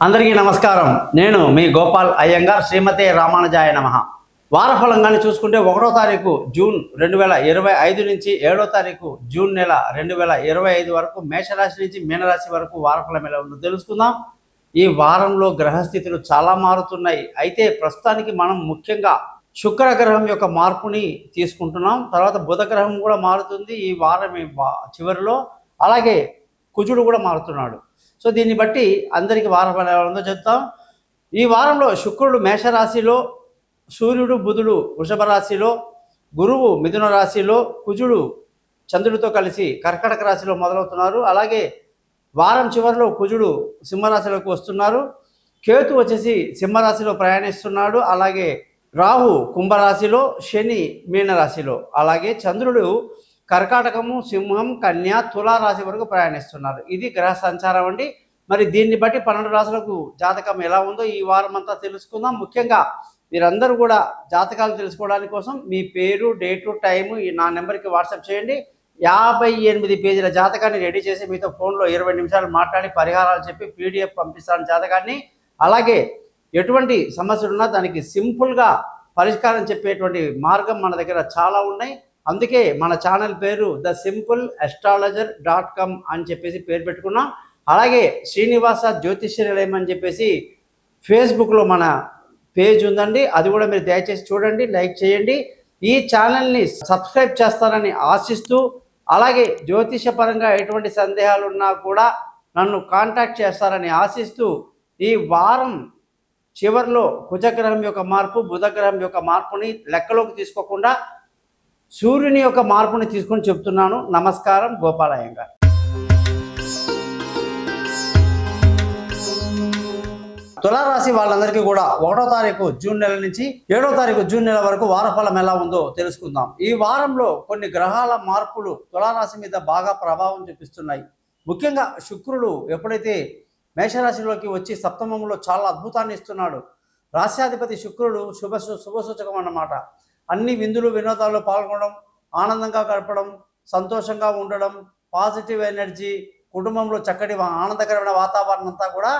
అందరికీ నమస్కారం. నేను మీ గోపాల్ అయ్యంగార్. శ్రీమతే రామానుజాయ నమః. వారఫలంగాని చూసుకుంటే 1వ తారీఖు జూన్ 2025 నుంచి 7వ తారీఖు జూన్ నెల 2025 వరకు మేషరాశి నుంచి మీనరాశి వరకు వారఫలం ఎలా ఉందో తెలుసుకుందాం. ఈ వారంలో గ్రహస్థితులు చాలా మారుతున్నాయి. అయితే ప్రస్తుతానికి మనం ముఖ్యంగా శుక్ర గ్రహం యొక్క మార్పుని తీసుకుంటున్నాం. తర్వాత బుధ గ్రహం కూడా మారుతుంది ఈ వారం చివరిలో. అలాగే కుజుడు కూడా మారుతున్నాడు. సో దీన్ని బట్టి అందరికీ వారఫలం ఎలా ఉందో చెప్తాం. ఈ వారంలో శుక్రుడు మేషరాశిలో, సూర్యుడు బుధుడు వృషభ రాశిలో, గురువు మిథున రాశిలో, కుజుడు చంద్రుడితో కలిసి కర్కటక రాశిలో మొదలవుతున్నారు. అలాగే వారం చివరిలో కుజుడు సింహరాశిలోకి వస్తున్నారు. కేతు వచ్చేసి సింహరాశిలో ప్రయాణిస్తున్నాడు. అలాగే రాహు కుంభరాశిలో, శని మీనరాశిలో, అలాగే చంద్రుడు కర్కాటకము, సింహం, కన్య, తులారాశి వరకు ప్రయాణిస్తున్నారు. ఇది గ్రహ సంచారం అండి. మరి దీన్ని బట్టి 12 రాశులకు జాతకం ఎలా ఉందో ఈ వారం అంతా తెలుసుకుందాం. ముఖ్యంగా మీరందరూ కూడా జాతకాలు తెలుసుకోవడానికి కోసం మీ పేరు, డేటు, టైము నా నెంబర్కి వాట్సాప్ చేయండి. 58 పేజీల జాతకాన్ని రెడీ చేసి మీతో ఫోన్లో 20 నిమిషాలు మాట్లాడి పరిహారాలు చెప్పి PDF పంపిస్తాను జాతకాన్ని. అలాగే ఎటువంటి సమస్యలు ఉన్నా దానికి సింపుల్గా పరిష్కారం చెప్పేటువంటి మార్గం మన దగ్గర చాలా ఉన్నాయి. అందుకే మన ఛానల్ పేరు thesimple.astrologer.com అని చెప్పేసి పేరు పెట్టుకున్నాం. అలాగే శ్రీనివాస జ్యోతిష్య నిలయం అని చెప్పేసి ఫేస్బుక్లో మన పేజ్ ఉందండి. అది కూడా మీరు దయచేసి చూడండి, లైక్ చేయండి. ఈ ఛానల్ని సబ్స్క్రైబ్ చేస్తారని ఆశిస్తూ, అలాగే జ్యోతిషపరంగా ఎటువంటి సందేహాలు ఉన్నా కూడా నన్ను కాంటాక్ట్ చేస్తారని ఆశిస్తూ, ఈ వారం చివరిలో కుజగ్రహం యొక్క మార్పు, బుధగ్రహం యొక్క మార్పుని లెక్కలోకి తీసుకోకుండా సూర్యుని యొక్క మార్పుని తీసుకొని చెప్తున్నాను. నమస్కారం. గోపాల్ అయ్యంగార్. తులారాశి వాళ్ళందరికీ కూడా 1వ తారీఖు జూన్ నెల నుంచి 7వ తారీఖు జూన్ నెల వరకు వారఫలం ఎలా ఉందో తెలుసుకుందాం. ఈ వారంలో కొన్ని గ్రహాల మార్పులు తులారాశి మీద బాగా ప్రభావం చూపిస్తున్నాయి. ముఖ్యంగా శుక్రుడు ఎప్పుడైతే మేషరాశిలోకి వచ్చి సప్తమంలో చాలా అద్భుతాన్ని ఇస్తున్నాడు. రాశ్యాధిపతి శుక్రుడు శుభసూచకం అన్నమాట. అన్ని విందులు వినోదాల్లో పాల్గొనడం, ఆనందంగా గడపడం, సంతోషంగా ఉండడం, పాజిటివ్ ఎనర్జీ, కుటుంబంలో చక్కటి ఆనందకరమైన వాతావరణం అంతా కూడా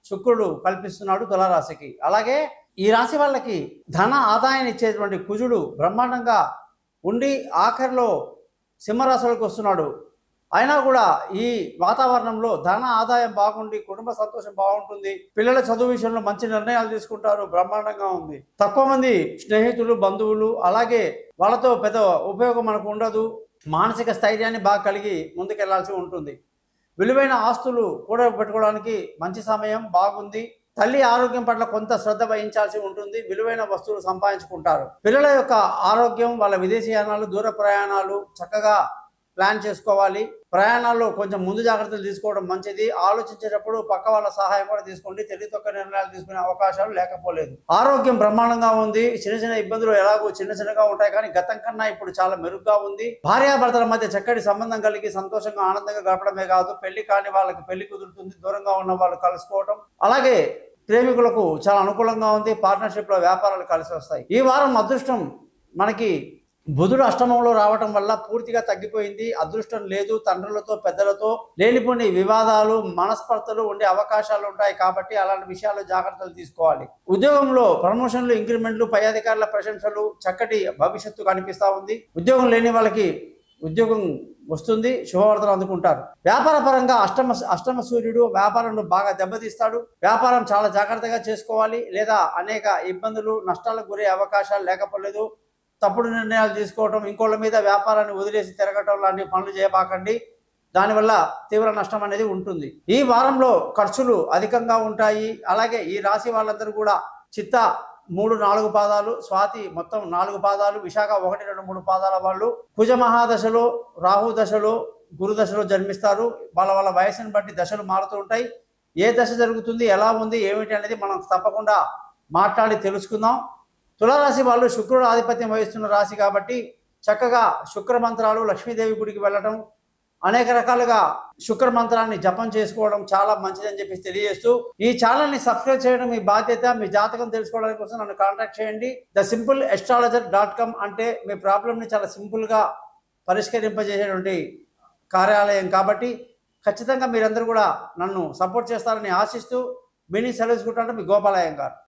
శుక్రుడు కల్పిస్తున్నాడు తులారాశికి. అలాగే ఈ రాశి వాళ్ళకి ధన ఆదాయాన్ని ఇచ్చేటువంటి కుజుడు బ్రహ్మాండంగా ఉండి ఆఖరిలో సింహరాశిలోకి వస్తున్నాడు. అయినా కూడా ఈ వాతావరణంలో ధన ఆదాయం బాగుండి కుటుంబ సంతోషం బాగుంటుంది. పిల్లల చదువు విషయంలో మంచి నిర్ణయాలు తీసుకుంటారు. బ్రహ్మాండంగా ఉంది. తక్కువ మంది స్నేహితులు, బంధువులు, అలాగే వాళ్ళతో పెద్ద ఉపయోగం మనకు ఉండదు. మానసిక స్థైర్యాన్ని బాగా కలిగి ముందుకెళ్లాల్సి ఉంటుంది. విలువైన ఆస్తులు కూడా పెట్టుకోవడానికి మంచి సమయం బాగుంది. తల్లి ఆరోగ్యం పట్ల కొంత శ్రద్ధ వహించాల్సి ఉంటుంది. విలువైన వస్తువులు సంపాదించుకుంటారు. పిల్లల యొక్క ఆరోగ్యం, వాళ్ళ విదేశీయానాలు, దూర ప్రయాణాలు చక్కగా ప్లాన్ చేసుకోవాలి. ప్రయాణాల్లో కొంచెం ముందు జాగ్రత్తలు తీసుకోవడం మంచిది. ఆలోచించేటప్పుడు పక్క వాళ్ళ సహాయం కూడా తీసుకోండి. తెలివితక్కువ నిర్ణయాలు తీసుకునే అవకాశాలు లేకపోలేదు. ఆరోగ్యం బ్రహ్మాండంగా ఉంది. చిన్న ఇబ్బందులు ఎలాగో చిన్నగా ఉంటాయి, కానీ గతం కన్నా ఇప్పుడు చాలా మెరుగ్గా ఉంది. భార్యాభర్తల మధ్య చక్కటి సంబంధం కలిగి సంతోషంగా ఆనందంగా గడపడమే కాదు, పెళ్లి కాని వాళ్ళకి పెళ్లి కుదురుతుంది. దూరంగా ఉన్న వాళ్ళు కలుసుకోవడం, అలాగే ప్రేమికులకు చాలా అనుకూలంగా ఉంది. పార్ట్నర్షిప్లో వ్యాపారాలు కలిసి వస్తాయి. ఈ వారం అదృష్టం మనకి బుధుడు అష్టమంలో రావటం వల్ల పూర్తిగా తగ్గిపోయింది. అదృష్టం లేదు. తండ్రులతో, పెద్దలతో లేనిపోని వివాదాలు, మనస్పర్ధలు ఉండే అవకాశాలు ఉంటాయి. కాబట్టి అలాంటి విషయాల్లో జాగ్రత్తలు తీసుకోవాలి. ఉద్యోగంలో ప్రమోషన్లు, ఇంక్రిమెంట్లు, పై అధికారుల ప్రశంసలు, చక్కటి భవిష్యత్తు కనిపిస్తూ ఉంది. ఉద్యోగం లేని వాళ్ళకి ఉద్యోగం వస్తుంది, శుభవార్తలు అందుకుంటారు. వ్యాపార పరంగా అష్టమ సూర్యుడు వ్యాపారంలో బాగా దెబ్బతీస్తాడు. వ్యాపారం చాలా జాగ్రత్తగా చేసుకోవాలి, లేదా అనేక ఇబ్బందులు, నష్టాలకు గురే అవకాశాలు లేకపోలేదు. తప్పుడు నిర్ణయాలు తీసుకోవటం, ఇంకోళ్ళ మీద వ్యాపారాన్ని వదిలేసి తిరగటం లాంటి పనులు చేయబాకండి. దానివల్ల తీవ్ర నష్టం అనేది ఉంటుంది. ఈ వారంలో ఖర్చులు అధికంగా ఉంటాయి. అలాగే ఈ రాశి వాళ్ళందరూ కూడా చిత్త 3, 4 పాదాలు, స్వాతి మొత్తం 4 పాదాలు, విశాఖ 1, 2, 3 పాదాల వాళ్ళు కుజ మహాదశలో, రాహు దశలో, గురు దశలో జన్మిస్తారు. వాళ్ళ వయసుని బట్టి దశలు మారుతూ ఉంటాయి. ఏ దశ జరుగుతుంది, ఎలా ఉంది, ఏమిటి అనేది మనం తప్పకుండా మాట్లాడి తెలుసుకుందాం. తులారాశి వాళ్ళు శుక్రుడు ఆధిపత్యం వహిస్తున్న రాశి కాబట్టి చక్కగా శుక్ర మంత్రాలు, లక్ష్మీదేవి గుడికి వెళ్ళటం, అనేక రకాలుగా శుక్ర మంత్రాన్ని జపం చేసుకోవడం చాలా మంచిదని చెప్పి తెలియజేస్తూ, ఈ ఛానల్ని సబ్స్క్రైబ్ చేయడం మీ బాధ్యత. మీ జాతకం తెలుసుకోవడానికి కోసం నన్ను కాంటాక్ట్ చేయండి. thesimple.astrologer.com అంటే మీ ప్రాబ్లమ్ని చాలా సింపుల్గా పరిష్కరింపజేసేటువంటి కార్యాలయం కాబట్టి ఖచ్చితంగా మీరందరూ కూడా నన్ను సపోర్ట్ చేస్తారని ఆశిస్తూ మీ సెలవు తీసుకుంటారంటే మీ గోపాలయ్య గారు.